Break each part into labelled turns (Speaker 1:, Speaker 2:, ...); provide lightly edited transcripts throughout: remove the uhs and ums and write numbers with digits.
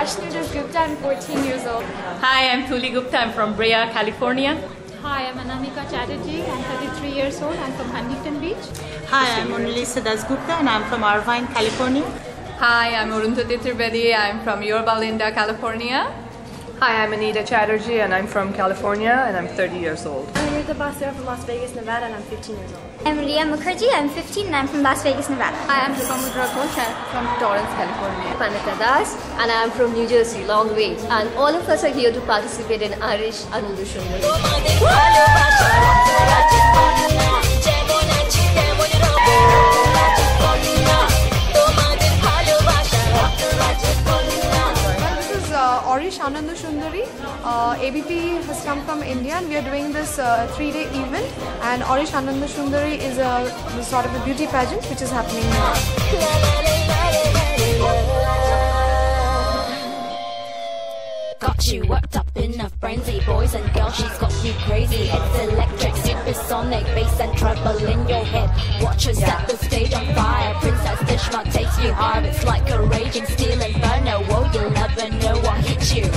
Speaker 1: Harshni Gupta. I'm 14 years old.
Speaker 2: Hi, I'm Thuli Gupta. I'm from Brea, California.
Speaker 1: Hi, I'm Anamika Chatterjee. I'm 33 years old. I'm from Huntington Beach.
Speaker 3: Hi, I'm Monalisa Dasgupta and I'm from Irvine, California.
Speaker 2: Hi, I'm Arundhati Trivedi. I'm from Yorba Linda, California.
Speaker 4: Hi, I'm Anita Chatterjee and I'm from California and I'm 30 years old.
Speaker 5: I'm Amitha Basir from Las Vegas, Nevada and I'm 15 years old.
Speaker 6: I'm Riya Mukherjee, I'm 15 and I'm from Las Vegas, Nevada.
Speaker 7: Hi, I'm Samudra Ghosh, I'm from Torrance, California.
Speaker 8: I'm Anita Das and I'm from New Jersey, long way. And all of us are here to participate in Irish Anandu Shundari.
Speaker 9: Irish Anandu Shundari. ABP has come from India and we are doing this 3-day event, and Irish Anandu Shundari is a sort of a beauty pageant which is happening now.
Speaker 10: Got you worked up in a frenzy, boys and girls, she's got you crazy. It's electric, supersonic, bass and treble in your head. Watch her set the stage on fire. Princess Fishmark takes you higher. It's like a raging steel inferno. Whoa, you'll never know what hit you.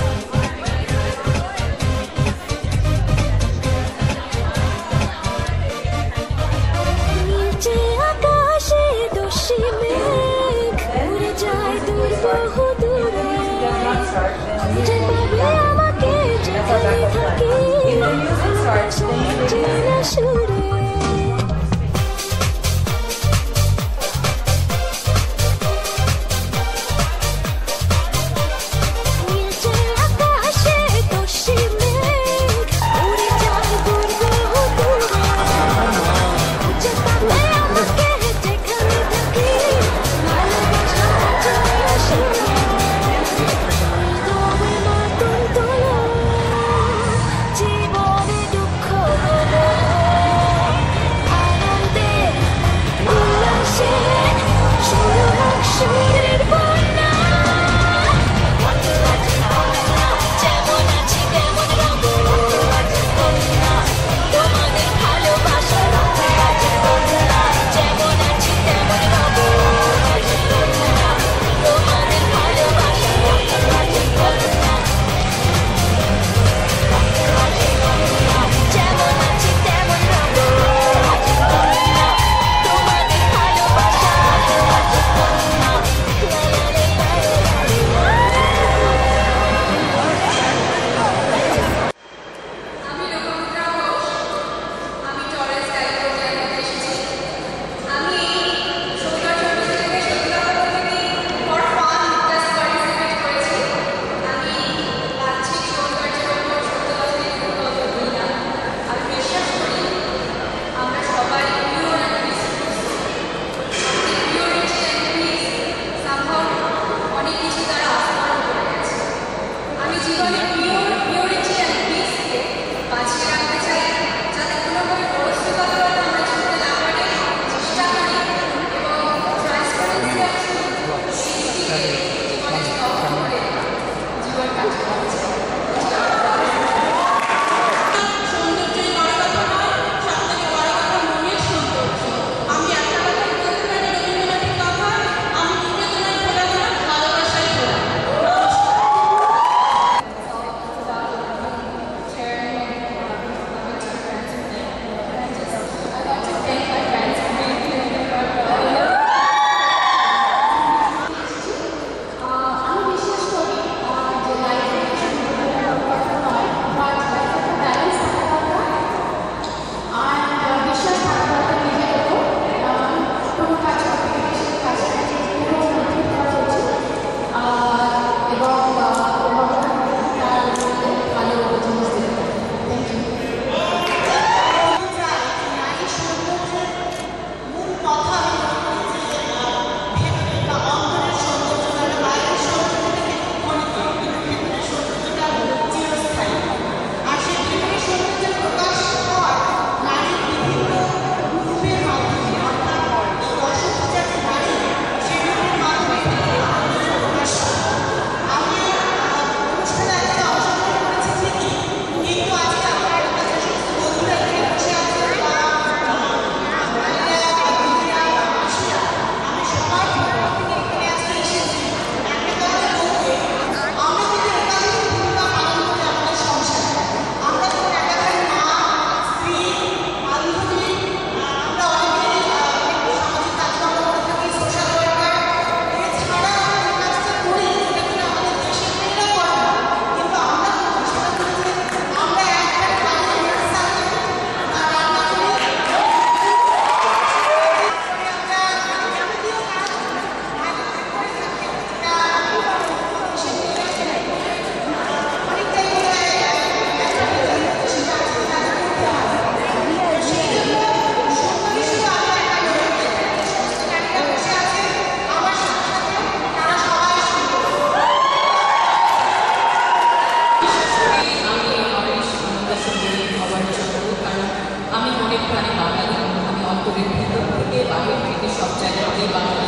Speaker 11: অন্তরের ভিতর থেকে বাহির থেকে সব জায়গাতেই বাঙালি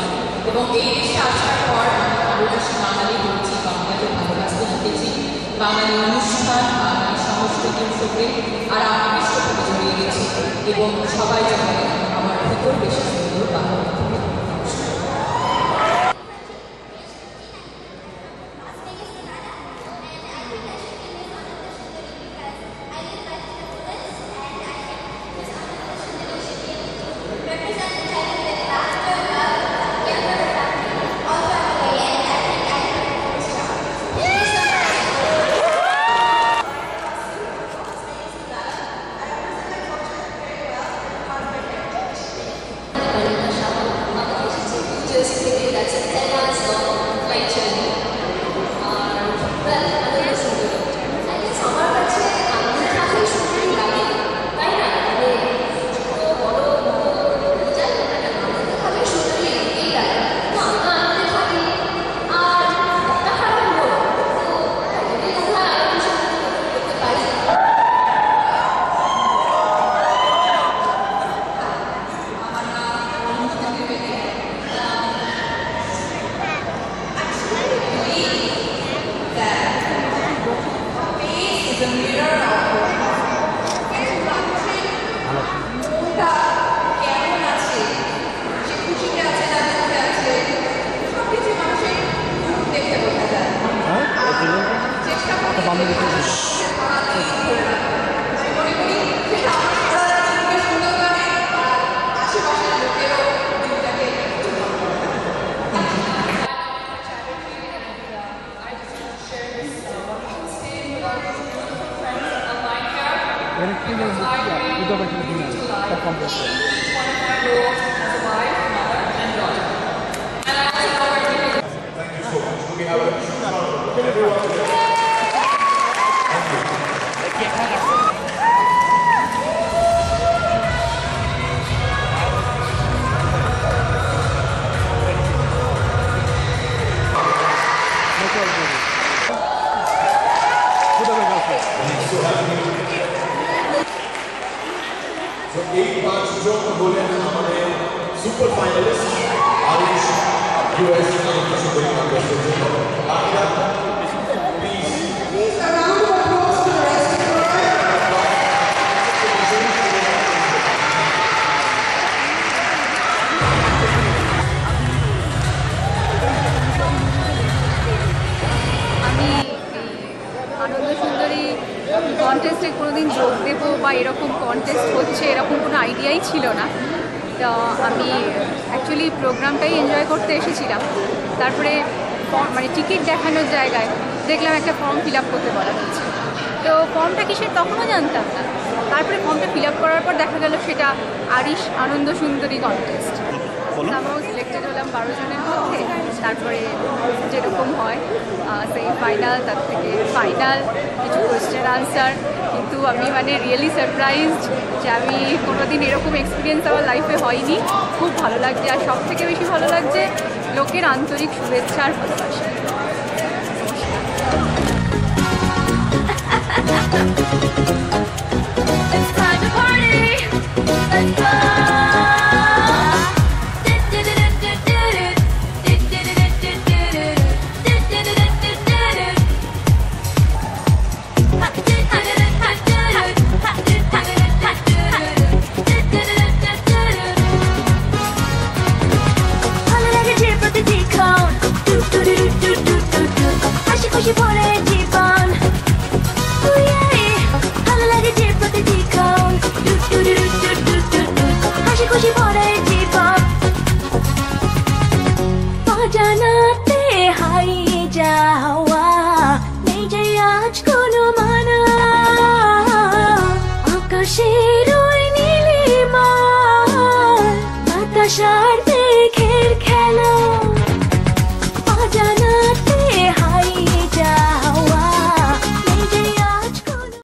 Speaker 11: এবং এই দেশে আসার পর আমি ভালোবাসি বাঙালি বলছি, বাংলাকে ভালোবাসতে শিখেছি, বাঙালি অনুষ্ঠান বাঙালি সাংস্কৃতিক উৎসবে আর আকৃষ্টভাবে জড়িয়ে গেছি এবং সবাই জানে আমার ভিতর বেশি সুন্দর Bangla.
Speaker 12: Super finalist, Arish, US, please. Please, a round of applause to the rest of the
Speaker 1: আমি আনন্দ সুন্দরী কন্টেস্টে কোনোদিন যোগ দেবো বা এরকম কন্টেস্ট হচ্ছে এরকম কোনো আইডিয়াই ছিল না। তো আমি অ্যাকচুয়ালি প্রোগ্রামটাই এনজয় করতে এসেছিলাম। তারপরে মানে টিকিট দেখানোর জায়গায় দেখলাম একটা ফর্ম ফিল আপ করতে বলা হচ্ছে। তো ফর্মটা কিসের তখনও জানতাম না। তারপরে ফর্মটা ফিল আপ করার পর দেখা গেল সেটা আরিশ আনন্দ সুন্দরী কন্টেস্ট। আমরাও সিলেক্টেড হলাম 12 জনের মধ্যে। তারপরে যেরকম হয় সেই ফাইনাল, তার থেকে ফাইনাল, কিছু কোয়েশ্চেন আনসার। কিন্তু আমি মানে রিয়েলি সারপ্রাইজড যে আমি কোনোদিন এরকম এক্সপিরিয়েন্স আমার লাইফে হয়নি। খুব ভালো লাগছে, আর সব থেকে বেশি ভালো লাগছে লোকের আন্তরিক শুভেচ্ছা আর ভালোবাসা।
Speaker 10: জানাতে হারিয়ে যাওয়া নেই যে আজ কোনো মানা, আকাশের ওই নীলিমা বাতাসার